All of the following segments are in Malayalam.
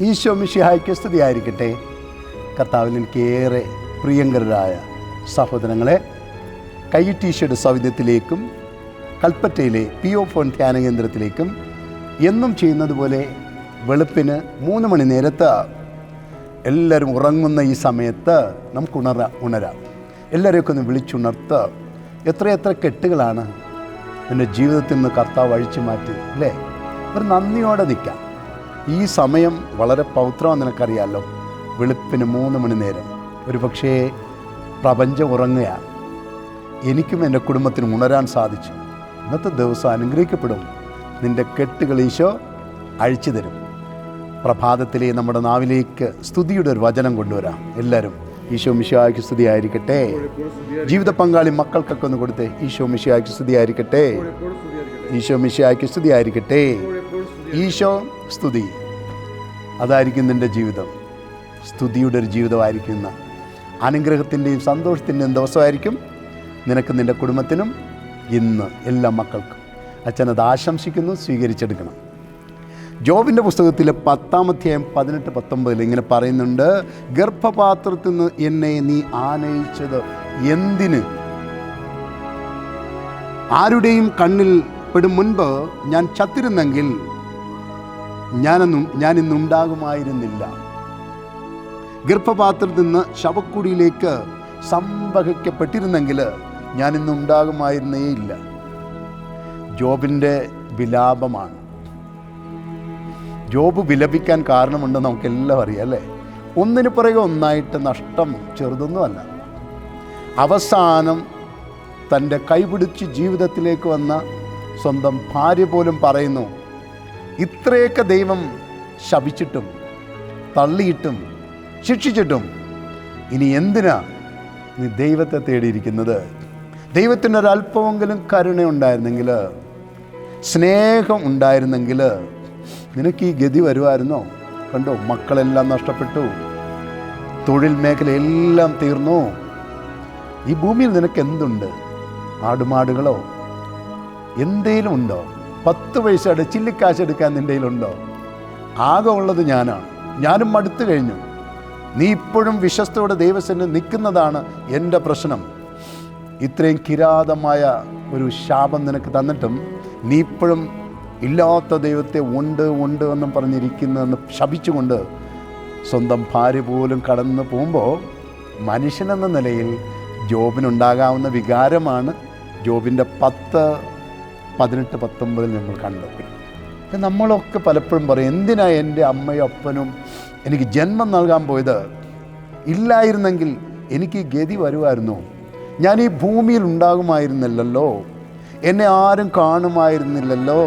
ഈശോ മിശിഹായ്ക്ക് സ്തുതിയായിരിക്കട്ടെ. കർത്താവിൽ എനിക്കേറെ പ്രിയങ്കരായ സഹോദരങ്ങളെ, കൈയിട്ടീശോയുടെ സൗവിധ്യത്തിലേക്കും കൽപ്പറ്റയിലെ PO ഫോൺ ധ്യാന കേന്ദ്രത്തിലേക്കും എന്നും ചെയ്യുന്നത് പോലെ വെളുപ്പിന് 3 മണി നേരത്ത് എല്ലാവരും ഉറങ്ങുന്ന ഈ സമയത്ത് നമുക്ക് ഉണരാം. എല്ലാവരെയൊക്കെ ഒന്ന് വിളിച്ചുണർത്ത്. എത്രയെത്ര കെട്ടുകളാണ് എൻ്റെ ജീവിതത്തിൽ നിന്ന് കർത്താവ് അഴിച്ചു മാറ്റി, അല്ലേ? ഒരു നന്ദിയോടെ നിൽക്കാം. ഈ സമയം വളരെ പവിത്രമാണ്, നിനക്കറിയാമല്ലോ. വെളുപ്പിന് 3 മണി നേരം ഒരു പക്ഷേ പ്രപഞ്ചം ഉറങ്ങുകയാണ്. എനിക്കും എൻ്റെ കുടുംബത്തിനും ഉണരാൻ സാധിച്ചു. ഇന്നത്തെ ദിവസം അനുഗ്രഹിക്കപ്പെടും. നിൻ്റെ കെട്ടുകൾ ഈശോ അഴിച്ചു തരും. പ്രഭാതത്തിലെ നമ്മുടെ നാവിലേക്ക് സ്തുതിയുടെ ഒരു വചനം കൊണ്ടുവരാം. എല്ലാവരും ഈശോ മിശിഹായ്ക്ക് സ്തുതിയായിരിക്കട്ടെ. ജീവിത പങ്കാളി മക്കൾക്കൊക്കെ ഒന്ന് കൊടുത്തേ. ഈശോ മിശിഹായ്ക്ക് സ്തുതിയായിരിക്കട്ടെ. ഈശോ മിശിഹായ്ക്ക് സ്തുതിയായിരിക്കട്ടെ. ഈശോ സ്തുതി, അതായിരിക്കും നിൻ്റെ ജീവിതം. സ്തുതിയുടെ ഒരു ജീവിതമായിരിക്കുന്ന അനുഗ്രഹത്തിൻ്റെയും സന്തോഷത്തിൻ്റെയും ദിവസമായിരിക്കും നിനക്ക്, നിൻ്റെ കുടുംബത്തിനും, ഇന്ന് എല്ലാ മക്കൾക്കും. അച്ഛനത് ആശംസിക്കുന്നു. സ്വീകരിച്ചെടുക്കണം. ജോബിൻ്റെ പുസ്തകത്തിലെ 10-ാം അധ്യായം 18-19 ഇങ്ങനെ പറയുന്നുണ്ട്: ഗർഭപാത്രത്തിൽ നിന്ന് എന്നെ നീ ആനയിച്ചത് എന്തിന്? ആരുടെയും കണ്ണിൽ പെടും മുൻപ് ഞാൻ ചത്തിരുന്നെങ്കിൽ ഞാനിന്നുണ്ടാകുമായിരുന്നില്ല. ഗർഭപാത്രത്തിൽ നിന്ന് ശവക്കുടിയിലേക്ക് സംവഹിക്കപ്പെട്ടിരുന്നെങ്കിൽ ഞാനിന്നുണ്ടാകുമായിരുന്നേ ഇല്ല. ജോബിൻ്റെ വിലാപമാണ്. ജോബ് വിലപിക്കാൻ കാരണമുണ്ടെന്ന് നമുക്കെല്ലാം അറിയാം, അല്ലേ? ഒന്നിനു പുറകെ ഒന്നായിട്ട് നഷ്ടം ചെറുതൊന്നുമല്ല. അവസാനം തൻ്റെ കൈപിടിച്ച് ജീവിതത്തിലേക്ക് വന്ന സ്വന്തം ഭാര്യ പോലും പറയുന്നു, ഇത്രയൊക്കെ ദൈവം ശപിച്ചിട്ടും തള്ളിയിട്ടും ശിക്ഷിച്ചിട്ടും ഇനി എന്തിനാ നീ ദൈവത്തെ തേടിയിരിക്കുന്നത്? ദൈവത്തിനൊരല്പമെങ്കിലും കരുണയുണ്ടായിരുന്നെങ്കിൽ, സ്നേഹം ഉണ്ടായിരുന്നെങ്കിൽ നിനക്ക് ഈ ഗതി വരുമായിരുന്നോ? കണ്ടോ, മക്കളെല്ലാം നഷ്ടപ്പെട്ടു, തൊഴിൽ മേഖലയെല്ലാം തീർന്നു. ഈ ഭൂമിയിൽ നിനക്ക് എന്തുണ്ട്? ആടുമാടുകളോ എന്തേലും ഉണ്ടോ? 10 പൈസയുടെ ചില്ലിക്കാശ് എടുക്കാൻ നിൻ്റെ കയ്യിലുണ്ടോ? ആകെ ഉള്ളത് ഞാനാണ്. ഞാനും മടുത്തു കഴിഞ്ഞു. നീ ഇപ്പോഴും വിശ്വസ്തയോടെ ദൈവസന്നിധിയിൽ നിൽക്കുന്നതാണ് എൻ്റെ പ്രശ്നം. ഇത്രയും കിരാതമായ ഒരു ശാപം നിനക്ക് തന്നിട്ടും നീ ഇപ്പോഴും ഇല്ലാത്ത ദൈവത്തെ ഉണ്ട് എന്നും പറഞ്ഞിരിക്കുന്നതെന്ന് ശപിച്ചുകൊണ്ട് സ്വന്തം ഭാര്യ പോലും കടന്നു പോകുമ്പോൾ, മനുഷ്യനെന്ന നിലയിൽ ജോബിനുണ്ടാകാവുന്ന വികാരമാണ് ജോബിൻ്റെ 10-18-19 നമ്മൾ കണ്ടത്. നമ്മളൊക്കെ പലപ്പോഴും പറയും, എന്തിനാ എൻ്റെ അമ്മയും അപ്പനും എനിക്ക് ജന്മം നൽകാൻ പോയത്? ഇല്ലായിരുന്നെങ്കിൽ എനിക്ക് ഈ ഗതി വരുമായിരുന്നു. ഞാൻ ഈ ഭൂമിയിൽ ഉണ്ടാകുമായിരുന്നില്ലല്ലോ, എന്നെ ആരും കാണുമായിരുന്നില്ലല്ലോ.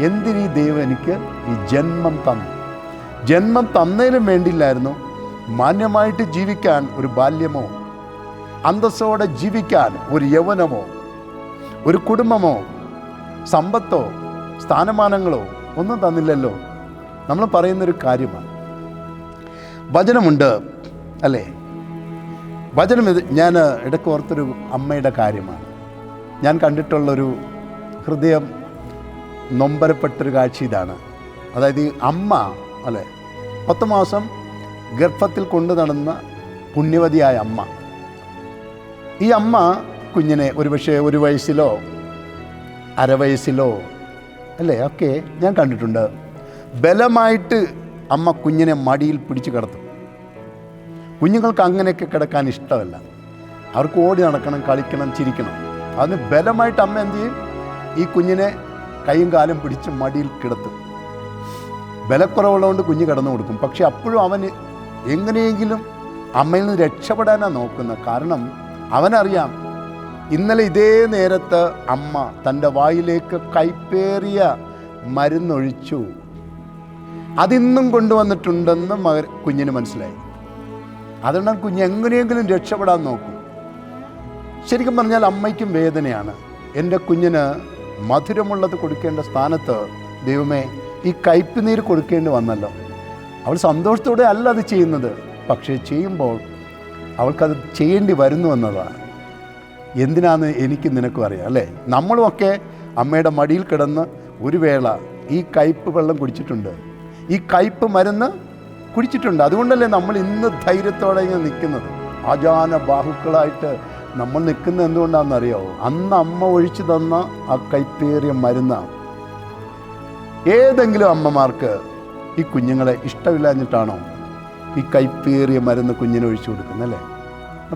എന്തിനീ ദൈവം എനിക്ക് ഈ ജന്മം തന്നു? ജന്മം തന്നതിനും വേണ്ടിയില്ലായിരുന്നു മാന്യമായിട്ട് ജീവിക്കാൻ ഒരു ബാല്യമോ, അന്തസ്സോടെ ജീവിക്കാൻ ഒരു യൗവനമോ, ഒരു കുടുംബമോ, സമ്പത്തോ, സ്ഥാനമാനങ്ങളോ ഒന്നും തന്നില്ലല്ലോ. നമ്മൾ പറയുന്നൊരു കാര്യമാണ്. വചനമുണ്ട്, അല്ലേ? വചനം ഇത് ഞാൻ ഇടയ്ക്ക് ഓർത്തൊരു അമ്മയുടെ കാര്യമാണ്. ഞാൻ കണ്ടിട്ടുള്ളൊരു ഹൃദയം നൊമ്പരപ്പെട്ടൊരു കാഴ്ച ഇതാണ്. അതായത് ഈ അമ്മ, അല്ലേ, 10 മാസം ഗർഭത്തിൽ കൊണ്ടു നടന്ന പുണ്യവതിയായ അമ്മ. ഈ അമ്മ കുഞ്ഞിനെ ഒരുപക്ഷെ 1 വയസ്സിലോ 1/2 വയസ്സിലോ, അല്ലേ, ഒക്കെ ഞാൻ കണ്ടിട്ടുണ്ട്. ബലമായിട്ട് അമ്മ കുഞ്ഞിനെ മടിയിൽ പിടിച്ച് കിടത്തും. കുഞ്ഞുങ്ങൾക്ക് അങ്ങനെയൊക്കെ കിടക്കാൻ ഇഷ്ടമല്ല. അവർക്ക് ഓടി നടക്കണം, കളിക്കണം, ചിരിക്കണം. അതിന് ബലമായിട്ട് അമ്മ എന്ത് ചെയ്യും? ഈ കുഞ്ഞിനെ കൈയും കാലും പിടിച്ച് മടിയിൽ കിടത്തും. ബലക്കുറവുള്ളതുകൊണ്ട് കുഞ്ഞ് കിടന്നു കൊടുക്കും. പക്ഷെ അപ്പോഴും അവന് എങ്ങനെയെങ്കിലും അമ്മയിൽ നിന്ന് രക്ഷപ്പെടാനാണ് നോക്കുന്നത്. കാരണം അവനറിയാം, ഇന്നലെ ഇതേ നേരത്ത് അമ്മ തൻ്റെ വായിലേക്ക് കൈപ്പേറിയ മരുന്നൊഴിച്ചു, അതിന്നും കൊണ്ടുവന്നിട്ടുണ്ടെന്ന് കുഞ്ഞിന് മനസ്സിലായി. അതുകൊണ്ടാണ് കുഞ്ഞ് എങ്ങനെയെങ്കിലും രക്ഷപ്പെടാൻ നോക്കും. ശരിക്കും പറഞ്ഞാൽ അമ്മയ്ക്കും വേദനയാണ്. എൻ്റെ കുഞ്ഞിന് മധുരമുള്ളത് കൊടുക്കേണ്ട സ്ഥാനത്ത് ദൈവമേ ഈ കയ്പ് നീര് കൊടുക്കേണ്ടി വന്നല്ലോ. അവൾ സന്തോഷത്തോടെ അല്ല അത് ചെയ്യുന്നത്, പക്ഷേ ചെയ്യുമ്പോൾ അവൾക്കത് ചെയ്യേണ്ടി വരുന്നു എന്നതാണ്. എന്തിനാന്ന് എനിക്ക് നിനക്കും അറിയാം, അല്ലേ? നമ്മളുമൊക്കെ അമ്മയുടെ മടിയിൽ കിടന്ന് ഒരു വേള ഈ കയ്പ് വെള്ളം കുടിച്ചിട്ടുണ്ട്. ഈ കയ്പ് മരുന്ന് കുടിച്ചിട്ടുണ്ട്. അതുകൊണ്ടല്ലേ നമ്മൾ ഇന്ന് ധൈര്യത്തോടെ ഇങ്ങനെ നിൽക്കുന്നത്. ആജാന ബാഹുക്കളായിട്ട് നമ്മൾ നിൽക്കുന്നത് എന്തുകൊണ്ടാണെന്നറിയാമോ? അന്ന് അമ്മ ഒഴിച്ചു തന്ന ആ കയ്പേറിയ മരുന്നാണ്. ഏതെങ്കിലും അമ്മമാർക്ക് ഈ കുഞ്ഞുങ്ങളെ ഇഷ്ടമില്ലാഞ്ഞിട്ടാണോ ഈ കയ്പേറിയ മരുന്ന് കുഞ്ഞിനെ ഒഴിച്ചു കൊടുക്കുന്നല്ലേ?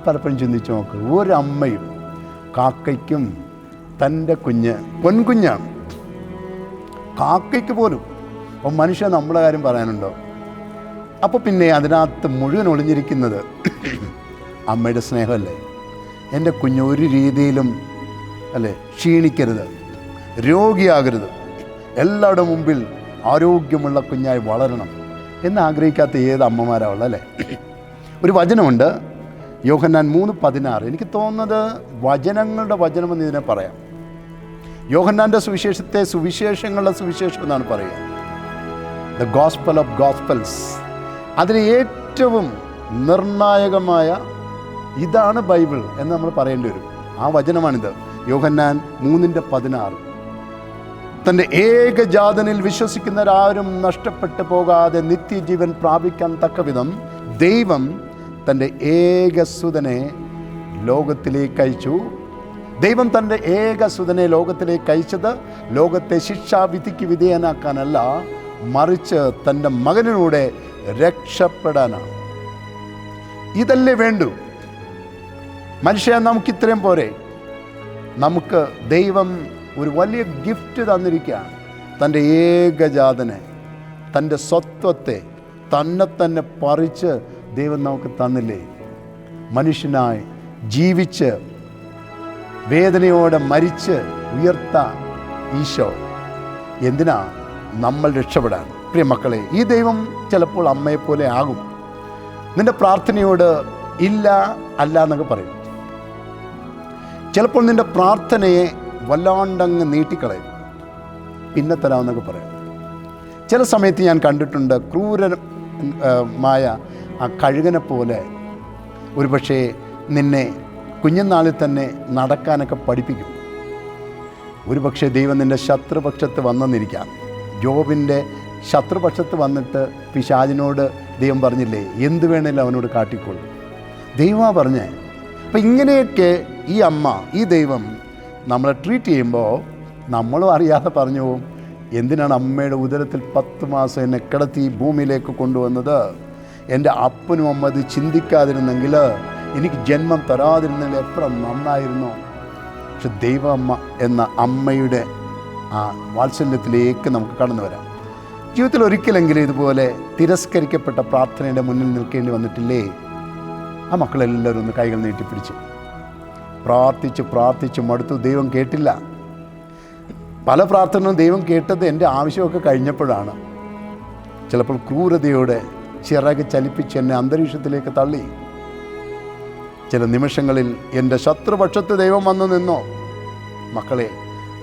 പലപ്പോഴും ചിന്തിച്ച് നോക്ക്. ഒരമ്മയും കാക്കയ്ക്കും തൻ്റെ കുഞ്ഞ് പൊൻകുഞ്ഞാണ്, കാക്കയ്ക്ക് പോലും. അപ്പോൾ മനുഷ്യൻ നമ്മുടെ കാര്യം പറയാനുണ്ടോ? അപ്പോൾ പിന്നെ അതിനകത്ത് മുഴുവൻ ഒളിഞ്ഞിരിക്കുന്നത് അമ്മയുടെ സ്നേഹമല്ലേ? എൻ്റെ കുഞ്ഞ് ഒരു രീതിയിലും അല്ലേ ക്ഷീണിക്കരുത്, രോഗിയാകരുത്, എല്ലാവരുടെ മുമ്പിൽ ആരോഗ്യമുള്ള കുഞ്ഞായി വളരണം എന്ന് ആഗ്രഹിക്കാത്ത ഏത് അമ്മമാരാവുള്ള അല്ലേ? ഒരു വചനമുണ്ട്, യോഹന്നാൻ 3:16. എനിക്ക് തോന്നുന്നത് വചനങ്ങളുടെ വചനമെന്ന് ഇതിനെ പറയാം. യോഹന്നാൻ്റെ സുവിശേഷത്തെ സുവിശേഷങ്ങളുടെ സുവിശേഷം എന്നാണ് പറയുക. The gospel of gospels. അതിന് ഏറ്റവും നിർണായകമായ ഇതാണ് ബൈബിൾ എന്ന് നമ്മൾ പറയേണ്ടി വരും. ആ വചനമാണിത്, യോഹന്നാൻ 3:16. തൻ്റെ ഏകജാതനിൽ വിശ്വസിക്കുന്നവരാരും നഷ്ടപ്പെട്ടു പോകാതെ നിത്യജീവൻ പ്രാപിക്കാൻ തക്കവിധം ദൈവം തൻ്റെ ഏകസുതനെ ലോകത്തിലേക്ക് അയച്ചു. ദൈവം തൻ്റെ ഏകസുതനെ ലോകത്തിലേക്ക് അയച്ചത് ലോകത്തെ ശിക്ഷാവിധിക്ക് വിധേയനാക്കാനല്ല, മറിച്ച് തൻ്റെ മകനിലൂടെ രക്ഷപ്പെടാനാണ്. ഇതല്ലേ വേണ്ടു മനുഷ്യ? നമുക്കിത്രയും പോരെ? നമുക്ക് ദൈവം ഒരു വലിയ ഗിഫ്റ്റ് തന്നിരിക്കുകയാണ്. തൻ്റെ ഏകജാതനെ, തൻ്റെ സ്വത്വത്തെ തന്നെ പറിച്ച് ദൈവം നമുക്ക് തന്നില്ലേ? മനുഷ്യനായി ജീവിച്ച് വേദനയോടെ മരിച്ച് ഉയർത്ത ഈശോ എന്തിനാ? നമ്മൾ രക്ഷപ്പെടാൻ. പ്രിയ മക്കളെ, ഈ ദൈവം ചിലപ്പോൾ അമ്മയെപ്പോലെ ആകും. നിൻ്റെ പ്രാർത്ഥനയോട് ഇല്ല അല്ല എന്നൊക്കെ പറയും. ചിലപ്പോൾ നിൻ്റെ പ്രാർത്ഥനയെ വല്ലാണ്ടങ്ങ് നീട്ടിക്കളയും, പിന്നെ തരാമെന്നൊക്കെ പറയും. ചില സമയത്ത് ഞാൻ കണ്ടിട്ടുണ്ട്, ക്രൂരമായ ആ കഴുകനെ പോലെ ഒരുപക്ഷെ നിന്നെ കുഞ്ഞുനാളിൽ തന്നെ നടക്കാനൊക്കെ പഠിപ്പിക്കും. ഒരുപക്ഷെ ദൈവം നിൻ്റെ ശത്രുപക്ഷത്ത് വന്നെന്നിരിക്കാം. ജോബിൻ്റെ ശത്രുപക്ഷത്ത് വന്നിട്ട് പിശാചിനോട് ദൈവം പറഞ്ഞില്ലേ, എന്ത് വേണേലും അവനോട് കാട്ടിക്കൊള്ളും. ദൈവമാണ് പറഞ്ഞേ. അപ്പം ഇങ്ങനെയൊക്കെ ഈ അമ്മ, ഈ ദൈവം നമ്മളെ ട്രീറ്റ് ചെയ്യുമ്പോൾ നമ്മളും അറിയാതെ പറഞ്ഞു പോവും, എന്തിനാണ് അമ്മയുടെ ഉദരത്തിൽ 10 മാസം എന്നെ കിടത്തി ഭൂമിയിലേക്ക് കൊണ്ടുവന്നത്? എൻ്റെ അപ്പനും അമ്മ അത് ചിന്തിക്കാതിരുന്നെങ്കിൽ, എനിക്ക് ജന്മം തരാതിരുന്നെങ്കിൽ എത്ര നന്നായിരുന്നു. പക്ഷെ ദൈവമ്മ എന്ന അമ്മയുടെ ആ വാത്സല്യത്തിലേക്ക് നമുക്ക് കടന്നു വരാം. ജീവിതത്തിൽ ഒരിക്കലെങ്കിലും ഇതുപോലെ തിരസ്കരിക്കപ്പെട്ട പ്രാർത്ഥനയുടെ മുന്നിൽ നിൽക്കേണ്ടി വന്നിട്ടില്ലേ? ആ മക്കളെല്ലാവരും ഒന്ന് കൈകൾ നീട്ടിപ്പിടിച്ചു പ്രാർത്ഥിച്ച് മടുത്തു. ദൈവം കേട്ടില്ല. പല പ്രാർത്ഥനകളും ദൈവം കേട്ടത് എൻ്റെ ആവശ്യമൊക്കെ കഴിഞ്ഞപ്പോഴാണ്. ചിലപ്പോൾ ക്രൂരതയോടെ ചിറക് ചലിപ്പിച്ച് എന്നെ അന്തരീക്ഷത്തിലേക്ക് തള്ളി. ചില നിമിഷങ്ങളിൽ എൻ്റെ ശത്രുപക്ഷത്ത് ദൈവം വന്നു നിന്നോ? മക്കളെ,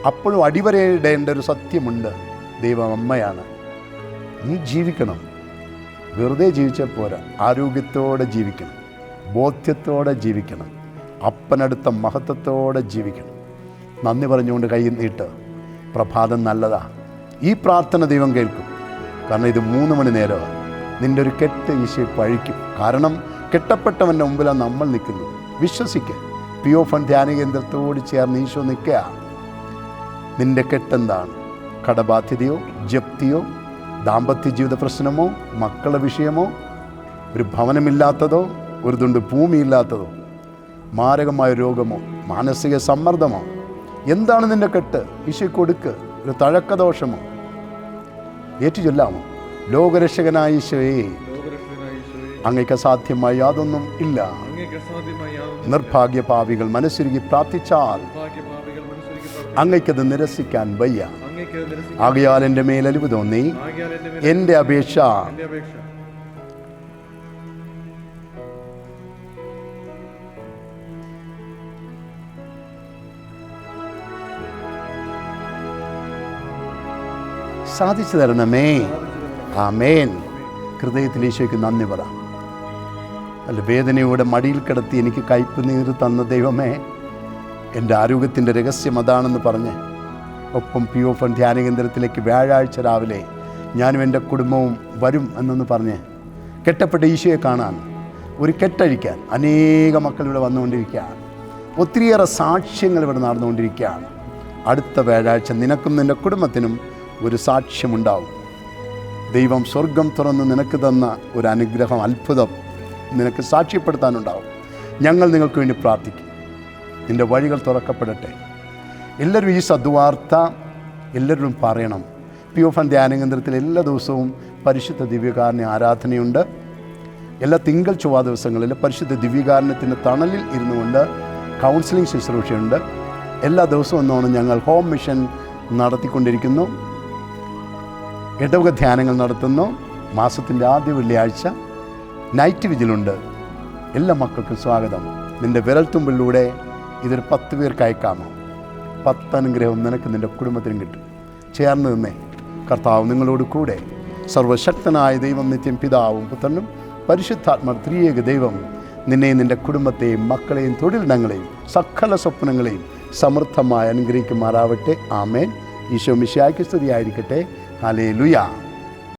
അപ്പോഴും അടിവരയിടേണ്ട ഒരു സത്യമുണ്ട്, ദൈവം അമ്മയാണ്. നീ ജീവിക്കണം. വെറുതെ ജീവിച്ചാൽ പോരാ, ആരോഗ്യത്തോടെ ജീവിക്കണം, ബോധ്യത്തോടെ ജീവിക്കണം, അപ്പനടുത്ത മഹത്വത്തോടെ ജീവിക്കണം. നന്ദി പറഞ്ഞുകൊണ്ട് കൈ നീട്ട്. പ്രഭാതം നല്ലതാ. ഈ പ്രാർത്ഥന ദൈവം കേൾക്കും. കാരണം ഇത് 3 മണി നേരമാണ്. നിൻ്റെ ഒരു കെട്ട് ഈശോ പഴിക്കും. കാരണം കെട്ടപ്പെട്ടവൻ്റെ മുമ്പിലാണ് നമ്മൾ നിൽക്കുന്നത്. വിശ്വസിക്കുക. പിയോ ഫൺ ധ്യാന കേന്ദ്രത്തോട് ചേർന്ന് ഈശോ നിൽക്കുക. നിൻ്റെ കെട്ടെന്താണ്? കടബാധ്യതയോ, ജപ്തിയോ, ദാമ്പത്യ ജീവിത പ്രശ്നമോ, മക്കളുടെ വിഷയമോ, ഒരു ഭവനമില്ലാത്തതോ, ഒരു തുണ്ട് ഭൂമിയില്ലാത്തതോ, മാരകമായ രോഗമോ, മാനസിക സമ്മർദ്ദമോ, എന്താണ് നിൻ്റെ കെട്ട്? ഈശോ കൊടുക്ക്. ഒരു തഴക്കദോഷമോ? ഏറ്റു ചൊല്ലാമോ? ലോകരക്ഷകനായ ഈശോയെ, അങ്ങയ്ക്ക് അസാധ്യമായി യാതൊന്നും ഇല്ല. നിർഭാഗ്യ പാപികൾ മനസ്സുരുകി പ്രാർത്ഥിച്ചാൽ അങ്ങയ്ക്കത് നിരസിക്കാൻ വയ്യ. ആകയാൽ എൻ്റെ മേലലിവ് തോന്നി എൻ്റെ അപേക്ഷ സാധിച്ചു തരണമേ. ആമേൻ. ഹൃദയത്തിൽ ഈശോയ്ക്ക് നന്ദി പറ. അല്ല, വേദനയോടെ മടിയിൽ കിടത്തി എനിക്ക് കയ്പ് നീര് തന്ന ദൈവമേ, എൻ്റെ ആരോഗ്യത്തിൻ്റെ രഹസ്യം അതാണെന്ന് പറഞ്ഞ് ഒപ്പം പിയോ ഫൺ ധ്യാന കേന്ദ്രത്തിലേക്ക് വ്യാഴാഴ്ച രാവിലെ ഞാനും എൻ്റെ കുടുംബവും വരും എന്നൊന്ന് പറഞ്ഞ് കെട്ടപ്പെട്ട ഈശോയെ കാണാൻ, ഒരു കെട്ടഴിക്കാൻ അനേക മക്കൾ ഇവിടെ വന്നുകൊണ്ടിരിക്കുകയാണ്. ഒത്തിരിയേറെ സാക്ഷ്യങ്ങൾ ഇവിടെ നടന്നുകൊണ്ടിരിക്കുകയാണ്. അടുത്ത വ്യാഴാഴ്ച നിനക്കും നിൻ്റെ കുടുംബത്തിനും ഒരു സാക്ഷ്യമുണ്ടാവും. ദൈവം സ്വർഗം തുറന്ന് നിനക്ക് തന്ന ഒരു അനുഗ്രഹം, അത്ഭുതം നിനക്ക് സാക്ഷ്യപ്പെടുത്താനുണ്ടാവും. ഞങ്ങൾ നിങ്ങൾക്ക് വേണ്ടി പ്രാർത്ഥിക്കും. നിൻ്റെ വഴികൾ തുറക്കപ്പെടട്ടെ. എല്ലാവരും ഈ സദ്വാർത്ത എല്ലാവരും പറയണം. POFN ധ്യാന കേന്ദ്രത്തിൽ എല്ലാ ദിവസവും പരിശുദ്ധ ദിവ്യകാരുണ്യ ആരാധനയുണ്ട്. എല്ലാ തിങ്കൾ ചൊവ്വ ദിവസങ്ങളിൽ പരിശുദ്ധ ദിവ്യകാരുണ്യത്തിൻ്റെ തണലിൽ ഇരുന്നു കൊണ്ട് കൗൺസിലിംഗ് ശുശ്രൂഷയുണ്ട്. എല്ലാ ദിവസവും ഒന്നോണം ഞങ്ങൾ ഹോം മിഷൻ നടത്തിക്കൊണ്ടിരിക്കുന്നു. ഇടവക ധ്യാനങ്ങൾ നടത്തുന്നു. മാസത്തിൻ്റെ ആദ്യ വെള്ളിയാഴ്ച നൈറ്റ് വിജിലുണ്ട്. എല്ലാ മക്കൾക്കും സ്വാഗതം. നിൻ്റെ വിരൽത്തുമ്പിലൂടെ ഇതൊരു 10 പേർക്ക് അയക്കാമോ? 10 അനുഗ്രഹം നിനക്ക് നിൻ്റെ കുടുംബത്തിനും കിട്ടും. ചേർന്ന് നിന്നേ. കർത്താവ് നിങ്ങളോട് കൂടെ. സർവശക്തനായ ദൈവം, നിത്യം പിതാവും പുത്രനും പരിശുദ്ധാത്മ ത്രിയേക ദൈവം നിന്നെയും നിൻ്റെ കുടുംബത്തെയും മക്കളെയും തൊഴിലിടങ്ങളെയും സകല സ്വപ്നങ്ങളെയും സമൃദ്ധമായി അനുഗ്രഹിക്കുമാറാവട്ടെ. ആമേൻ. ഈശോ മിശിഹായ്ക്ക് സ്തുതിയായിരിക്കട്ടെ. ഹല്ലേലൂയ.